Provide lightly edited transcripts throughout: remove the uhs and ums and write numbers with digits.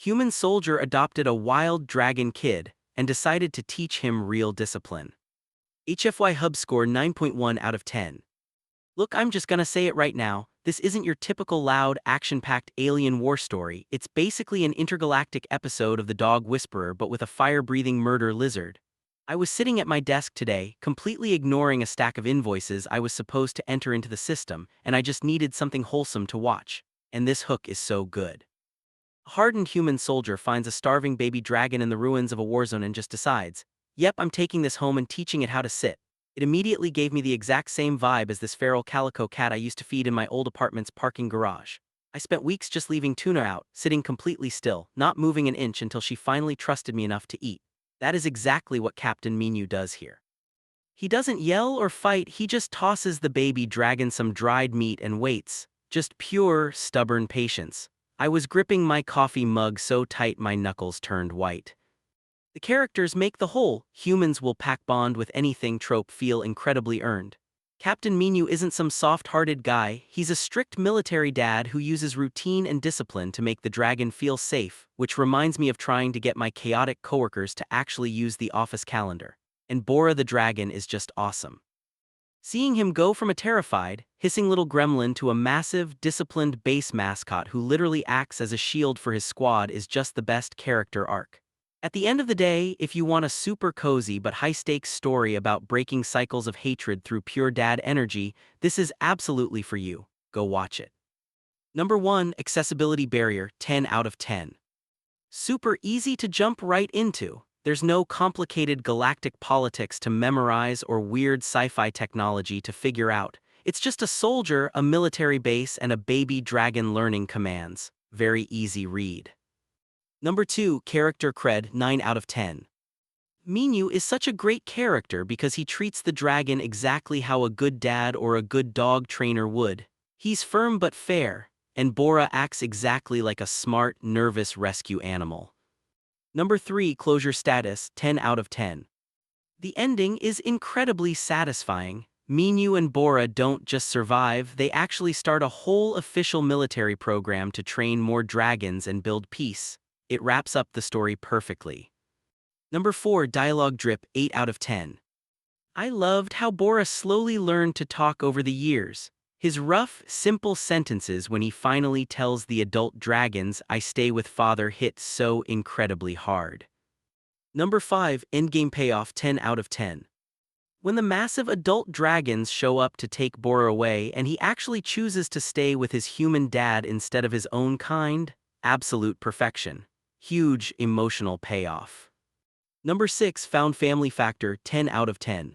Human soldier adopted a wild dragon kid and decided to teach him real discipline. HFY Hub score 9.1 out of 10. Look, I'm just gonna say it right now, this isn't your typical loud, action-packed alien war story. It's basically an intergalactic episode of The Dog Whisperer but with a fire-breathing murder lizard. I was sitting at my desk today, completely ignoring a stack of invoices I was supposed to enter into the system, and I just needed something wholesome to watch. And this hook is so good. A hardened human soldier finds a starving baby dragon in the ruins of a war zone and just decides, yep, I'm taking this home and teaching it how to sit. It immediately gave me the exact same vibe as this feral calico cat I used to feed in my old apartment's parking garage. I spent weeks just leaving Tuna out, sitting completely still, not moving an inch until she finally trusted me enough to eat. That is exactly what Captain Minu does here. He doesn't yell or fight, he just tosses the baby dragon some dried meat and waits. Just pure, stubborn patience. I was gripping my coffee mug so tight my knuckles turned white. The characters make the whole humans will pack bond with anything trope feel incredibly earned. Captain Minu isn't some soft-hearted guy, he's a strict military dad who uses routine and discipline to make the dragon feel safe, which reminds me of trying to get my chaotic coworkers to actually use the office calendar. And Bora the dragon is just awesome. Seeing him go from a terrified, hissing little gremlin to a massive, disciplined base mascot who literally acts as a shield for his squad is just the best character arc. At the end of the day, if you want a super cozy but high-stakes story about breaking cycles of hatred through pure dad energy, this is absolutely for you. Go watch it. Number 1, Accessibility Barrier, 10 out of 10. Super easy to jump right into. There's no complicated galactic politics to memorize or weird sci-fi technology to figure out. It's just a soldier, a military base, and a baby dragon learning commands. Very easy read. Number 2, Character Cred, 9 out of 10. Minu is such a great character because he treats the dragon exactly how a good dad or a good dog trainer would. He's firm but fair, and Bora acts exactly like a smart, nervous rescue animal. Number 3, Closure Status, 10 out of 10. The ending is incredibly satisfying. Minu and Bora don't just survive, they actually start a whole official military program to train more dragons and build peace. It wraps up the story perfectly. Number 4, Dialogue Drip, 8 out of 10. I loved how Bora slowly learned to talk over the years. His rough, simple sentences when he finally tells the adult dragons, "I stay with father," hit so incredibly hard. Number 5, Endgame Payoff, 10 out of 10. When the massive adult dragons show up to take Bora away and he actually chooses to stay with his human dad instead of his own kind, absolute perfection. Huge emotional payoff. Number 6, Found Family Factor, 10 out of 10.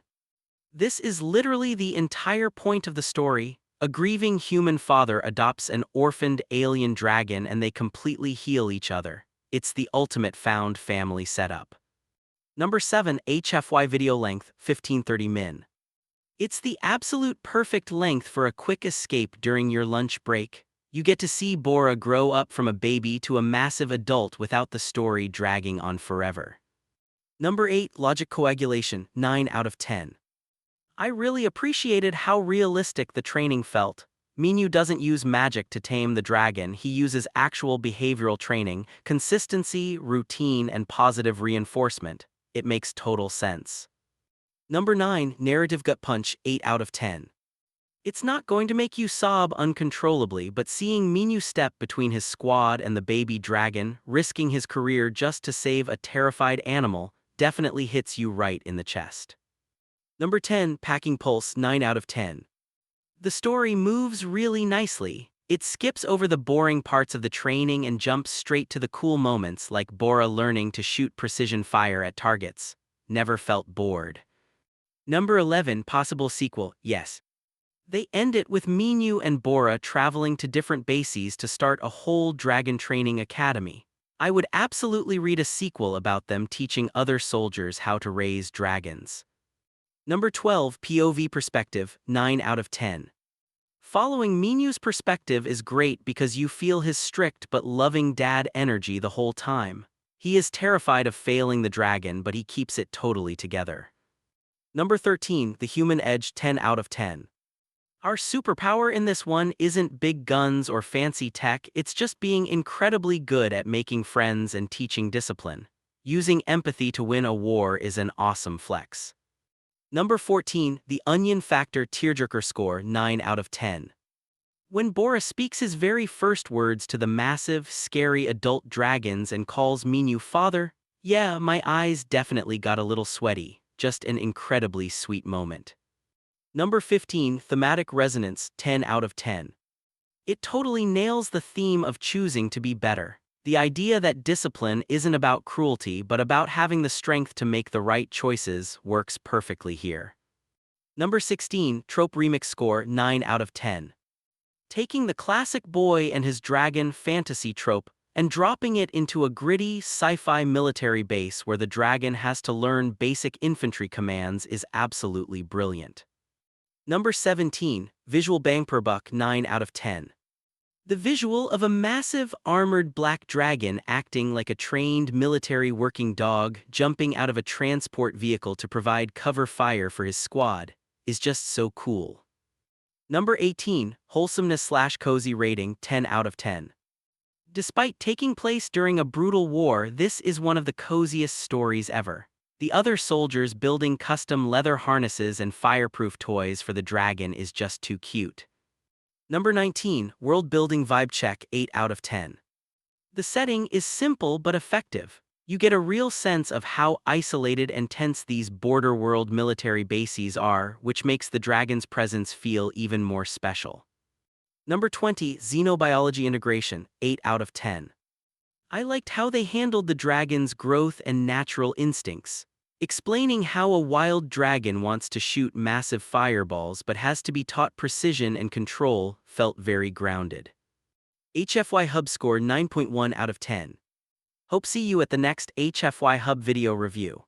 This is literally the entire point of the story. A grieving human father adopts an orphaned alien dragon and they completely heal each other. It's the ultimate found family setup. Number 7, HFY Video Length, 1530 min. It's the absolute perfect length for a quick escape during your lunch break. You get to see Bora grow up from a baby to a massive adult without the story dragging on forever. Number 8, Logic Coagulation, 9 out of 10. I really appreciated how realistic the training felt. Minu doesn't use magic to tame the dragon, he uses actual behavioral training, consistency, routine, and positive reinforcement. It makes total sense. Number 9, Narrative Gut Punch, 8 out of 10. It's not going to make you sob uncontrollably, but seeing Minu step between his squad and the baby dragon, risking his career just to save a terrified animal, definitely hits you right in the chest. Number 10, Packing Pulse, 9 out of 10. The story moves really nicely. It skips over the boring parts of the training and jumps straight to the cool moments like Bora learning to shoot precision fire at targets. Never felt bored. Number 11, Possible Sequel, yes. They end it with Minu and Bora traveling to different bases to start a whole dragon training academy. I would absolutely read a sequel about them teaching other soldiers how to raise dragons. Number 12, POV Perspective, 9 out of 10. Following Minu's perspective is great because you feel his strict but loving dad energy the whole time. He is terrified of failing the dragon, but he keeps it totally together. Number 13, The Human Edge, 10 out of 10. Our superpower in this one isn't big guns or fancy tech, it's just being incredibly good at making friends and teaching discipline. Using empathy to win a war is an awesome flex. Number 14, the Onion Factor Tearjerker score 9 out of 10. When Bora speaks his very first words to the massive, scary adult dragons and calls Minu father, yeah, my eyes definitely got a little sweaty, just an incredibly sweet moment. Number 15, Thematic Resonance 10 out of 10. It totally nails the theme of choosing to be better. The idea that discipline isn't about cruelty but about having the strength to make the right choices works perfectly here. Number 16, Trope Remix score 9 out of 10. Taking the classic boy and his dragon fantasy trope and dropping it into a gritty, sci-fi military base where the dragon has to learn basic infantry commands is absolutely brilliant. Number 17, Visual Bang Per Buck 9 out of 10. The visual of a massive, armored black dragon acting like a trained military working dog jumping out of a transport vehicle to provide cover fire for his squad is just so cool. Number 18, Wholesomeness/Cozy rating 10 out of 10. Despite taking place during a brutal war, this is one of the coziest stories ever. The other soldiers building custom leather harnesses and fireproof toys for the dragon is just too cute. Number 19, World Building Vibe Check 8 out of 10. The setting is simple but effective. You get a real sense of how isolated and tense these border world military bases are, which makes the dragon's presence feel even more special. Number 20, Xenobiology Integration 8 out of 10. I liked how they handled the dragon's growth and natural instincts. Explaining how a wild dragon wants to shoot massive fireballs but has to be taught precision and control felt very grounded. HFY Hub score 9.1 out of 10. Hope see you at the next HFY Hub video review.